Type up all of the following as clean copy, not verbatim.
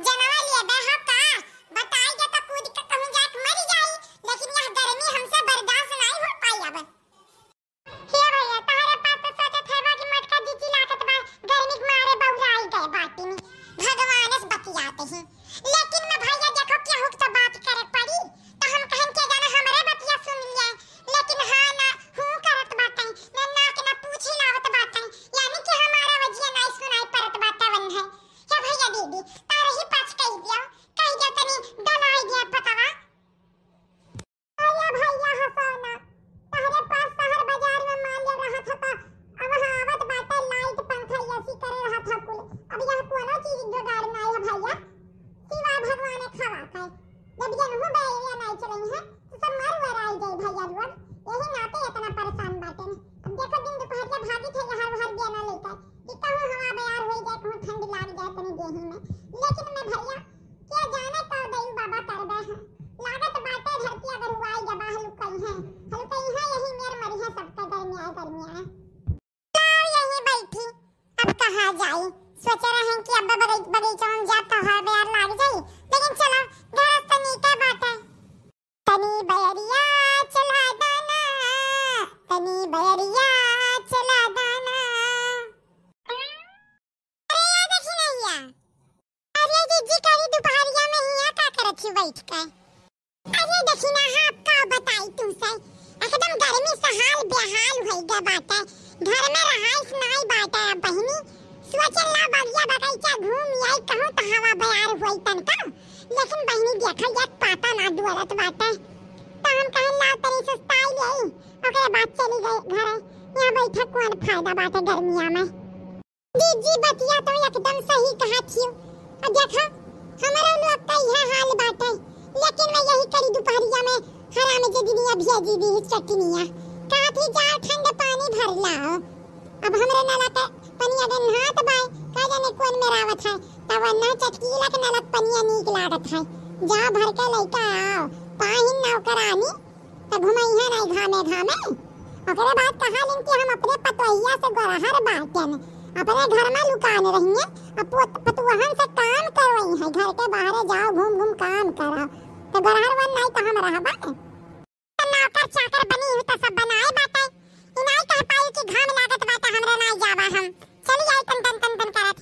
जनवा लिए बे हा का बताई जा त कूद के कहूं जाके मर जाई, लेकिन यह गर्मी हमसे बर्दाश्त नहीं हो पाई अब। हे भैया तारे पास तो सोचत है कि मटका जीची लागत बा, गर्मी के मारे बौराई गए बाटी में भगवान से बतियाते हैं। लेकिन मैं भैया देखो क्या हुक तो बात करे पड़ी तो हम कहन के जाना हमरे बतिया सुन लिए, लेकिन हां ना हूं करत बाटई ना के ना पूछी लावत बाटई, यानी कि हमारा वजिया नहीं सुनाई परत बाटवन है। या भैया दीदी तारे ही पास कह दियो तनी डलाई दिया पतावा। अरे भैया हंसोना तारे पास शहर बाजार में मान ले रहा था अब वहां आवत बाटे लाइट पंखा एसी करे रहा था कुल, अब यह कोनो चीज जुगाड़ नहीं है भैया सिवा भगवान ने खवा है। जब ये नु बेरिया नहीं चलई है तो सब मर वराई गई भैया लोग, यही नाते इतना परेशान बाटे। अब देखो दिन दोपहर भागी थे हर हर बेना लेकर कि कहूं हवा बयार हो जाए कहूं ठंड लाग जाए तनी देही में, लेकिन मैं भैया क्या जाने कब दई बाबा करबे है। लागत बाटे धरती अगर हुआई जबा हलुकई है यही मेर मरी है सबका गर्मी है। यही बैठी अब कहां जाई, सोच रहे हैं कि अब बगीचा में जाता है बेर लाग जाई, लेकिन चलो घर तनी के बात है तनी बैरिया चला दाना, तनी बैरिया चला दाना। अरे देखी नैया, अरे जीजी करी दोपहरिया में हिया का करत छी बैठ के। अरे देखी ना हां का बताई तुमसे एकदम गर्मी से हाल बेहाल हो गया बाटे, घर में रहाइस नहीं बाटे बहिनी। सोचला बगिया बगीचा घूम आई कहूं तो हवा बयार होई तनका, लेकिन बहिनी देखा या पाता ना दुरत बाटे तो हम कहन ला तरी सस्ताई ले ओकरे बाद चली गई घरे। यहां बैठे कौन फायदा बाटे गर्मिया में। दीदी बतिया तो एकदम सही कहा थी। अब देखा हमारा लोग का यह हाल बाटे, लेकिन मैं यही करी दोपहरिया में हराम जे दुनिया भेजी दी चटनिया काफी जाओ ठंडे पानी भर लाओ। अब हमरे नाला का पानी अगर नहात बाय का जाने कौन मेरावत है तब ना चटकीला के नाला पानी नीक लागत है। जा भर के लइका आओ पाहिन नौकरानी त घुमई है नहीं घामे ओकरे बाद कहा लेन कि हम अपने पतोहिया से गोरहर बाटन अपने घर में लुकाने रहिए, अब पतोहन से काम करवई है, घर के बाहर जाओ घूम काम करो तो गोरहर वन नहीं तो हम रहबा नौकर चाकर बनी हो तो सब बनाए बाटे इनाई कह पाई कि घाम लागत बाटे हमरे नहीं जावा हम चली आई तन करत।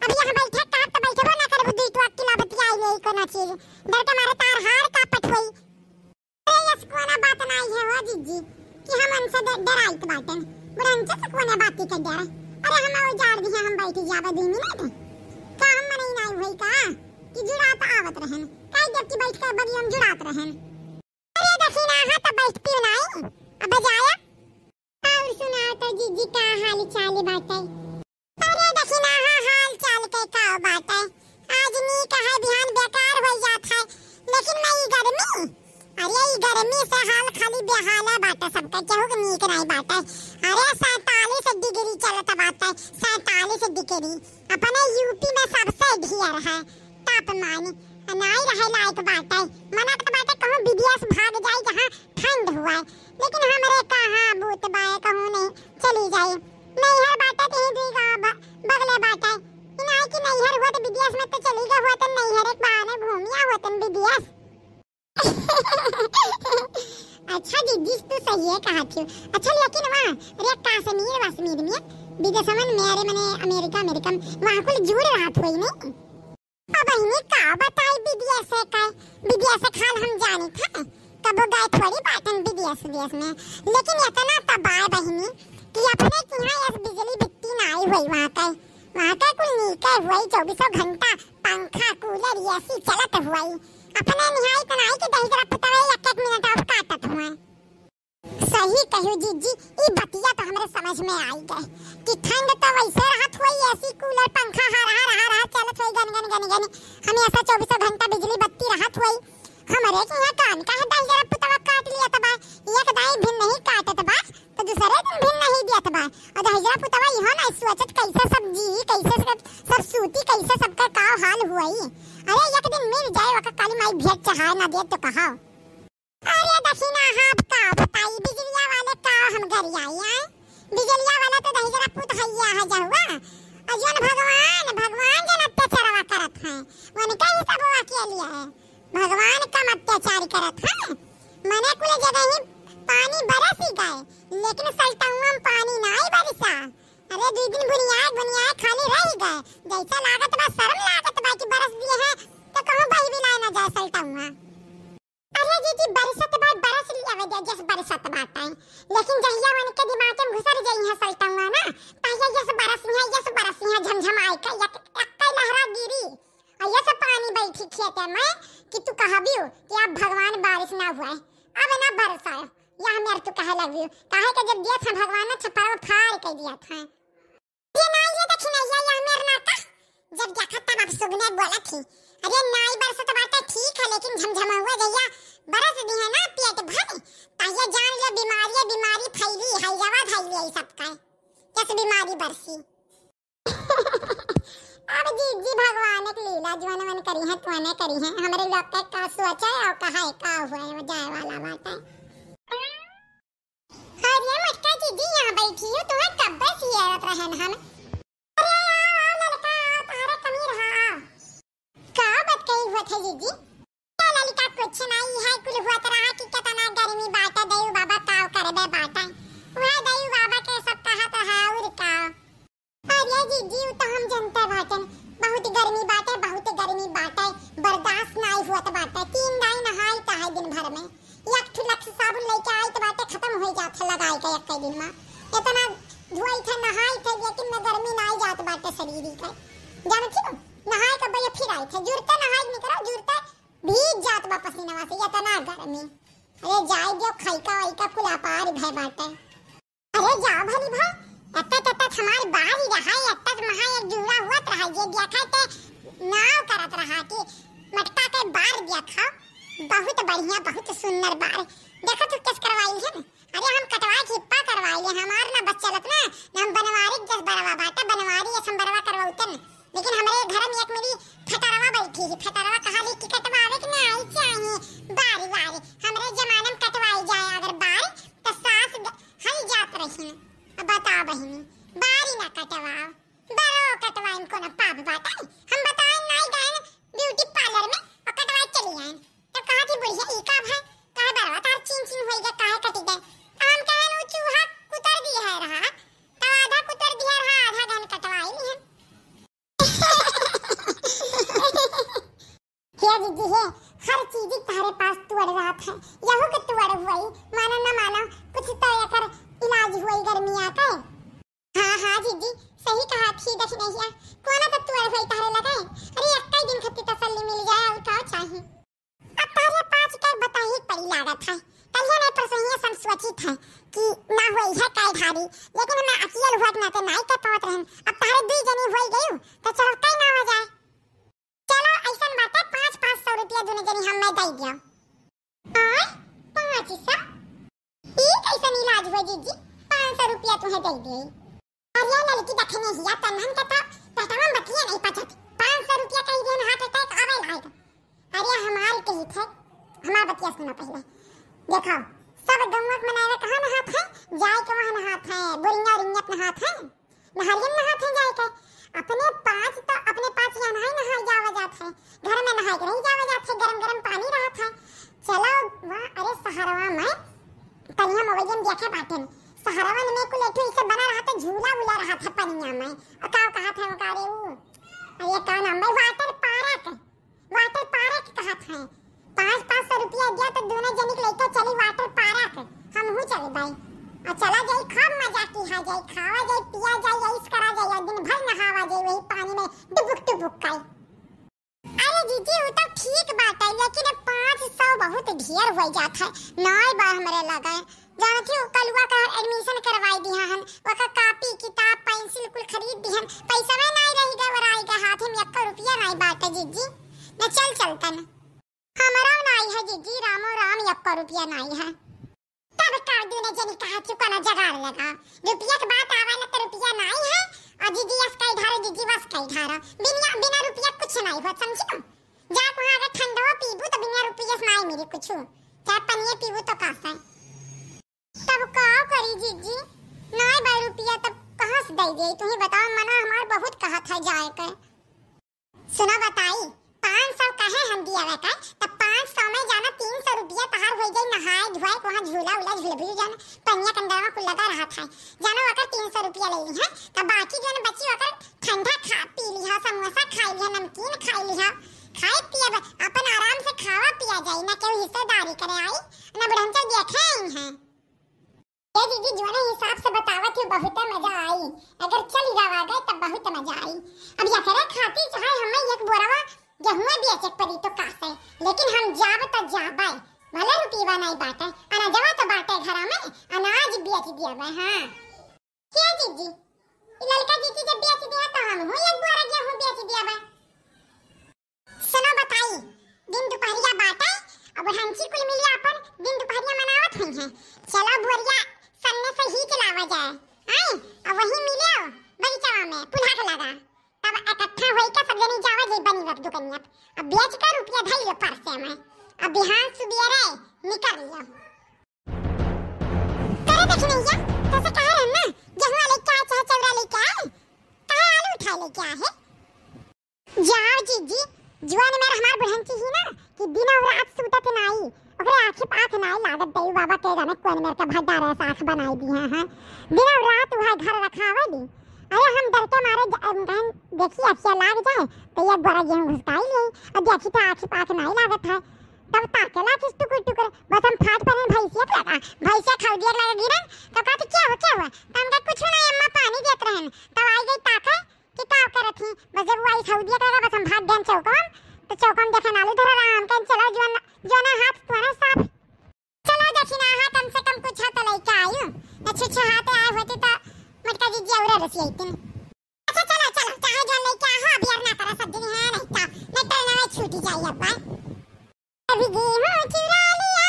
अब यहां बैठे का तो बैठबो ना कर बुद्धि तो अकेला बतियाई ले कोनो चीज डर के मारे तार हार का पठोई। अरे यस कोना बात नहीं है हो जीजी कि हम उनसे डराइत बाटे बुरंच से कोना बात के डर। अरे हम उजाड़ दिया हम बैठ जाबा 2 मिनट का हम नहीं होई का कि जुड़ात आवत रहन काई जब की बैठ के बगियम जुड़ात रहन। अरे दखिना हां तो बैठती नहीं अब जाया और सुना तो जीजी का हाल चाल बाटे। अरे दखिना हाल चाल के का बाटे आज नी कहे ध्यान बेकार हो जात है, लेकिन मैं ये गर्मी से हाल खाली बेहाल बाटे सबका केहू नीक नहीं बाटे। अरे 47 डिग्री चलत बाटे 47 डिग्री अपने यूपी में सबसे ढेर है तापमान नहीं रहे लायक बाटे। मना तो बाटे कहूं विदेश भाग जाए जहां ठंड हुआ है, लेकिन हमरे कहां बूत बाए कहूं नहीं चली जाए नैहर बाटे कहीं दी बगले बाटे इनाई की नैहर हुआ तो विदेश में तो चली गई हुआ तो नैहर एक बहाने घूमिया हुआ तो विदेश। अच्छा दीदी तू सही है कहा थी। अच्छा लेकिन वहां रे कश्मीर में विदेश में मेरे मने अमेरिका में वहां कुल जुड़ रहा थोई नहीं। अब बहिनी का बताई विदेश खाल हम जानी था कब गए थोड़ी बातन विदेश में, लेकिन इतना तबाह बहिनी कि अपने की यहां बिजली बिकती नहीं हुई वहां का कुल नीके हुई 24 घंटा पंखा कूलर एसी चलत हुई अपने निहाई तनाई के दही जरा पता है 1 मिनट और काटत हुआ। सही कहू जीजी ई बतिया तो हमरे समझ में आई गए कि ठंड तो वैसे राहत हुई एसी कूलर पंखा हर चलत हुई गन हमें ऐसा 24 घंटा बिजली बत्ती राहत हुई। हमरे के यहां कान का दही जरा पता काट लिया तबा एक दाई भी नहीं काटत बा तो दूसरे दिन भी नहीं दियत बा और दही जरा पता इहो ना सोचत कैसे सब्जी कैसे सब सूती कैसे सबका का हाल हुई। अरे एक दिन मिल जाए वका काली माई भेंट चढ़ा ना दे तो कहा। अरे दक्षिणा हाथ का बताई बिजलिया वाले का हम घर आई बिजलिया वाला तो दही जरा पुत हैया है जाहुआ अजन भगवान जन अत्याचारवा करत करत हैं। उनका ही सब वाक्य लिया है। भगवान कम अत्याचार करत हैं। मने कुल जगह ही पानी बरस ही गए, लेकिन सल्टुआ में पानी नहीं बरसा। अरे 2 दिन बुनियाद खाली रह गए। जैसा लागत बा शर्म लागत बा कि बरस दिए हैं तो कहूं भाई भी ना जाए सल्टुआ। अरे जी बरसत बात बरस लिया वे जस बरसत बात है, लेकिन जहिया मन के दिमाग में घुसर जाई है सल्टुआ ना, तहिया जस बरस है झमझमाई का एक लहरा गिरी और ये सब पानी बैठी खेते में कि तू कहबियो कि अब भगवान बारिश ना हुआ अब ना बरसा या मेरे तू कहे लगियो काहे के जब दिया था भगवान ने छपरा फाड़ के दिया था। ये नाई ये दक्षिणैया या मेरे ना का जब देखा तब अब सुगने बोला थी अरे नाई बरसत बात ठीक है, लेकिन झमझमा हुआ जैया बरस दी है ना पेट भर ताया जान ले बीमारी फैली है जवा धैली है सबका कैसे बीमारी बरसी। अब जी भगवान एक लीला जो मन करी है तो ने करी है हमारे लोग का सोचा है और कहा है का हुआ है जाए वाला बात है। अरे मटका जी यहां बैठी हो तुम्हें कब बस ये रहन हम जी ललिता कुछ नहीं है कुल हुआ तरह की कितना गर्मी बाटा दयु बाबा काव करबे बाटा वह दयु बाबा के सब कहत है और का। अरे जी तो हम जनता बाटन बहुत गर्मी बाटा बर्दाश्त नहीं हुआ तो बाटा 3 दाई नहाई ता है दिन भर में 1 लक्ष साबुन लेके आई तो बाटे खत्म हो जात लगाई के एक दिन में इतना धोई थे नहाई थे लेकिन में गर्मी नहीं जात बाटे शरीर का जान क्यों नहाए का भैया फिर आई थे जुरता नहाई नहीं करो जुरता भीग जात बा पसीना से इतना गर्मी। अरे जाए जो खाइका वाइका कुला पार भय बाटे। अरे जाओ भली भाई अत्ता हमार बाहर ही रहा है अत्ता महा एक जुड़ा हुआ रहा ये देखा के नाव करत रहा कि मटका के बार देखा बहुत बढ़िया बहुत सुंदर बार देखो तो किस करवाई है ना। अरे हम कटवा खिप्पा करवाई है हमार ना बच्चा लत ना हम बनवारी जस बरवा बाटा बनवारी ये संबरवा करवाउतन, लेकिन हमारे घर में एक मेरी फटरवा बैठी है फटरवा कहा ली कि कटवावे कि ना आई चाहिए बारी हमरे जमाने में कटवाई जाए अगर बार तो सास हई जात रही अब बता बहिनी बारी ना कटवाओ बरो कटवाई को ना पाप बात हम बताएं नहीं गए ब्यूटी पार्लर में और कटवाई चली आए तो कहा थी बुढ़िया ई का भाई कहे बरवा तार चिन होई गए काहे कटी गए हम कहे नु चूहा कुतर दी है रहा तो आधा कुतर दिया रहा आधा गन कटवाई नहीं है। क्या दीदी है हर चीज तुम्हारे पास तुड़ रहा था यहो के तुड़ हुई मानो न मानो कुछ तो कर इलाज हुई गर्मियां का। हां दीदी सही कहा थी दक्षिणैया कोना तो तुड़ हुई तारे लगाए। अरे एक ही दिन खत्ती तसल्ली मिल जाए और क्या चाहिए। अब तारे 5 के बताई पड़ी लागत है कल ने परसों सम सोची था कि ना होई है काय भारी, लेकिन मैं अकेले हुआ ना तो नहीं कर पावत रहन। अब तारे 2 जनी होई गई तो चलो कई ना हो जाए। चलो ऐसा बात है 500 रुपया दोनों जनी हम मैं दे दिया और 500 ये कैसा इलाज हुआ जी 500 रुपया तुम्हें दे दी। और ये लड़की देखने हिया तनहन का पेटवा में बतिया नहीं पचत 500 रुपया कहीं देन हाथ अटैक आवे लाएगा। अरे हमारे कही थे हमारा बतिया सुनो पहले देखो सब गंवक मनावे कहां नहात है जाए के वहां नहात है बोरिंगा रिंगत नहात है नहरियन नहात है जाए के अपने 5 या नहाई जावा जात है घर में नहाई नहीं जावा जात है गरम पानी रहत है। चलो वाह अरे सहारवा में तनिया मोबाइल देखे बाटन सहारवा में को लेठो इसे बना रहा था झूला बुला रहा था पनिया में और का कहा था कारे वो ये का नाम है वाटर पार्क कहा था 500 रुपया दिया तो दोनों जनी लेके चली वाटर पार्क हम हूं चले भाई और चला जाई खूब मजा की है जाई खावा जाई पिया जाई ऐस करा जाई दिन भर नहावा जाई वही पानी में डुबुक काई। अरे दीदी वो तो ठीक बात है लेकिन 500 बहुत ढेर हो जाता है नई बार हमरे लगा जानती हो कलवा का एडमिशन करवाई दी हन ओका कॉपी किताब पेंसिल कुल खरीद दी हन पैसा में नहीं रही गए वराई हाथ में 1 रुपया नहीं बाटे जीजी न चलता न हमारा नहीं है जीजी रामो राम 1 रुपया नहीं है तब का दूने जनी कहा चुका ना जगाड़ लगा रुपया के बात आवे ना तो रुपया नहीं है और जीजी अस्काई ढारो जीजी वस्काई ढारो बिना रुपया कुछ नहीं हो समझो जा वहां अगर ठंडा पीबू तो बिना रुपया से नहीं मेरे कुछ चाहे पनिया पीबू तो कासा तब का करी जीजी नहीं 2 रुपया तब कहां से दे दे तुम्हें बताओ मना हमार बहुत कहा था जाए के सुना बताई 500 कहे हम दिया हुआ का तब 500 में जाना 300 रुपया तहार हो गई नहाए धोए वहां झूला उला झूलबू जाना पनिया कंदरवा कुल लगा रहा था जाना वकर 300 रुपया ले ली है तब बाकी जो बची वकर ठंडा खा पी लिया समोसा खा लिया नमकीन खा लिया खाए पिया अपन आराम से खावा पिया जाए ना केहू हिस्सेदारी करे आई ना बुढ़ंचा देखे ही है ये दीदी जो ने हिसाब से बतावत थी बहुत मजा आई अगर चल जावा गए तब बहुत मजा आई अब या करे खाती चाहे हमें एक बोरावा गेहूं बेचे पड़ी तो कासे लेकिन हम जाब तो जाबाई भले रुपीवा नहीं बाटे अना जवा तो बाटे घर में अनाज बेच दिया बे हां क्या दीदी लड़का दीदी जब बेच दिया तो हम हो एक बोरा गेहूं बेच दिया बे सुनो बताई दिन दोपहरिया बाटे अब हंसी कुल मिली अपन दिन दोपहरिया मनावत हुई है चलो बोरिया सन्ने से ही चलावा जाए आई अब वही मिले बगीचा में पुल्हा लगा तब इकट्ठा होई के सब जनी जावा जे बनी वक्त दुकनिया अब बेच कर रुपया धई लो परसे में अब बिहान सुबेरे निकल लियो करे देखने या तसे कह रहे ना गेहूं ले क्या चाहे चौरा ले क्या कहां आलू उठा ले क्या है जाओ जीजी जुआन मेरा हमार बुढ़ंची ही ना कि दिन और रात सुतत नहीं ओकरे आंखें पाख नहीं लागत देई बाबा के जाने कौन मेरे का भड्डा रे साथ बनाई दी है दिन और रात वहां घर रखावे दी अरे हम डर के मारे गहन देखिए अच्छा लाग जाए तो ये बड़ा गेहूं घुसकाई ले और देखी तो आंखें पाख नहीं लागत है तब ताकेला किस टुकुर टुकुर बस हम फाट पर भैंसिया लगा भैंसिया खाऊ दिया लगा गिरन तो कहते क्या हुआ तो हम कहा कुछ नहीं अम्मा पानी देत रहन तब आई गई ताके कि का करत थी बस जब वो आई खाऊ दिया करेगा बस हम भाग गए चौकम तो चौकम देखे नालू धर आराम कर चलो जो ना हाथ तुम्हारा साफ चलो देखी ना हाथ कम से कम कुछ हाथ लेके आयो अच्छे हाथ आए होते तो मटका जीजी और रसी आई तीन अच्छा चलो चाहे जान लेके आ अब यार ना करा सब दिन है नहीं तो ना छूटी जाए अब कभी गेहूं चुरा लिया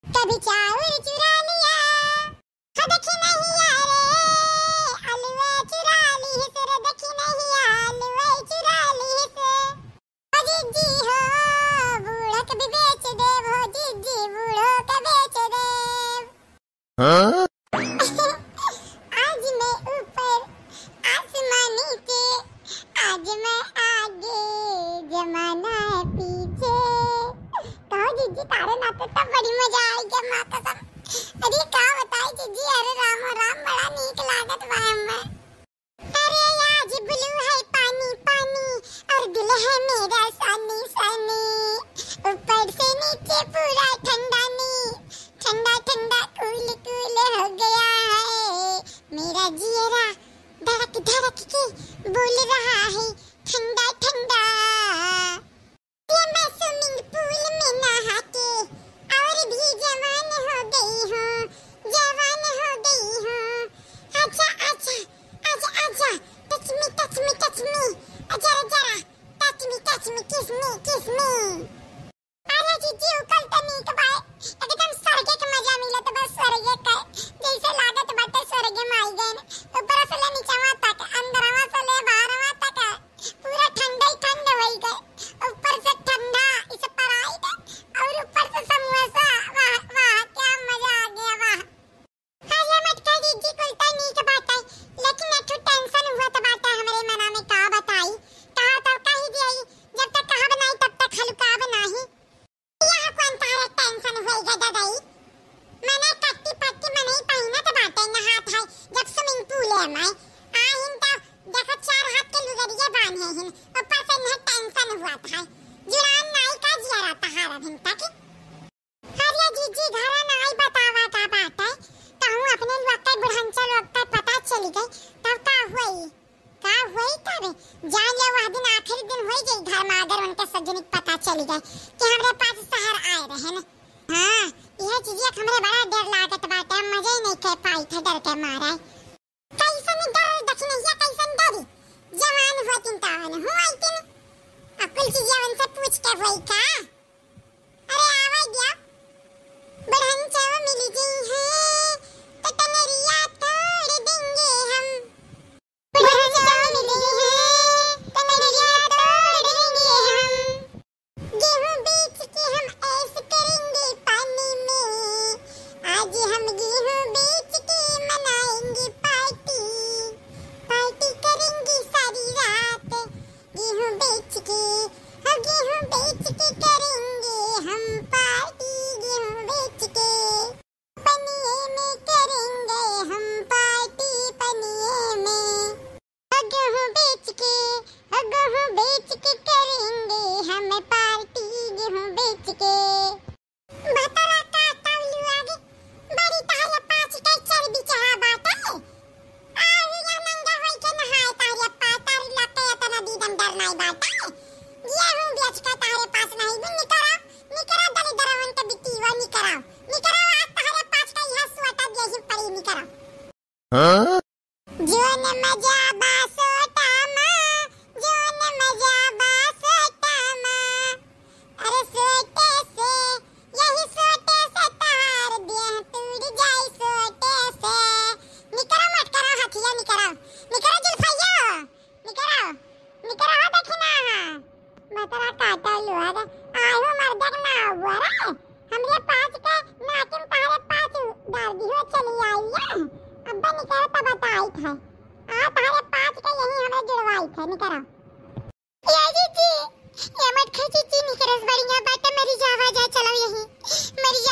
कभी चावल चुरा लिया हाँ देखी नहीं यारे अलवे चुरा ली सर देखी नहीं अलवे चुरा ली से जीजी हो बूढ़ा कभी बेच दे वो जीजी बूढ़ो का बेच दे हाँ आज मैं ऊपर आसमान नीचे आज मैं आगे जमाना है पीछे कहो जीजी तारे नाते तब बड़ी मजा आई जब माता सब अरे क्या बताई जीजी अरे राम राम बड़ा नीक लागत बा हमें अरे आज ब्लू है पानी पानी और दिल है मेरा सनी सनी ऊपर से नीचे पूरा ठंडा नी ठंडा ठंडा कूल कूल हो गया है मेरा जियरा धड़क धड़क के बोल रहा है ठंडा ठंडा ये मैं स्विमिंग पूल में नहा के और भी जवान हो गई हूँ जवान हो गई हूँ अच्छा अच्छा आजा आजा टच मी जरा जरा टच मी किस मी अरे जीजी उकल तो नीक बाय एकदम स्वर्ग के मजा मिला तो बस स्वर्ग का जैसे लागत बाटे स्वर्ग में आई गए ऊपर से ले नीचे तक अंदरवा से ले बाहरवा तक पूरा ठंडा ही ठंडा हो गए ऊपर से ठंडा इस पर आई गए और ऊपर से समोसा वाह वाह क्या मजा आ गया वाह हाँ ये मटका जीजी कुल तो नीक बात है लेकिन एक टेंशन हुआ तो बात है हमारे मना में का बताई कहा तो कही दिया जब तक कहा बनाई तब तक हल्का बनाई यहाँ कौन तारे टेंशन होएगा दादाई मैंने कट्टी पट्टी में नहीं पहना तो बातें न हाथ है जब स्विमिंग पूल है मैं आहिन तो देखो 4 हाथ के लुगड़िए बांधे हैं ऊपर से न टेंशन हुआ था जुरान नाई का जिया रहता हारा दिन तक हरिया जीजी घरा नाई बतावा का बात है तो हूँ अपने लोग के बुढ़ंचा लोग का पता चली गई तब का हुई तब जान ले वह दिन आखिरी दिन हुई गई घर में अगर उनके सज्जनिक पता चली गई कि हमारे पास शहर आए रहे न हाँ यह चीज़ हमरे बड़ा डर लागत बाटे मजे ही नहीं कर पाई थे डर के मारे कैसन डर दक्षिणैया कैसन डरी जवान हुआ चिंतावन हुआ इतन अकुल चीज़ें उनसे पूछ के हुई का अरे आवाज दिया बढ़न चाव मिली गई है तो तनरिया तोड़ देंगे हम बढ़न चाव मिली गई है तनरिया तोड़ देंगे हम गेहूं बेच के हम ऐसे करेंगे पानी में आज हम गेहूं बेच के मनाएंगे पार्टी पार्टी करेंगे सारी रात गेहूं पाँच का तारे पास नहीं भी निकरा निकरा दली दरवन के बितीवा निकरा निकरा आज तारे पाँच का यह सोटा जैसी पड़ी निकरा हाँ जोन मजा बासोटा मां जोन मजा बासोटा मां अरे सोटे से यही सोटे से तार दिया टूट जाए सोटे से निकरा मत करो हथिया निकरा निकरा जुल्फैया निकरा निकरा हो देखना मतरा काटा लुआ दे आयो मर्दक ना हुआ रे हमरे पाँच के नाकिन तारे पाँच डाल दी हो चली आई है अब्बा निकरा तब बताई था आ तारे पाँच के यही हमें जुड़वाई था निकरा ये जी ये मत खींची निकरस बढ़िया बात मेरी जावा जा चलो यही मेरी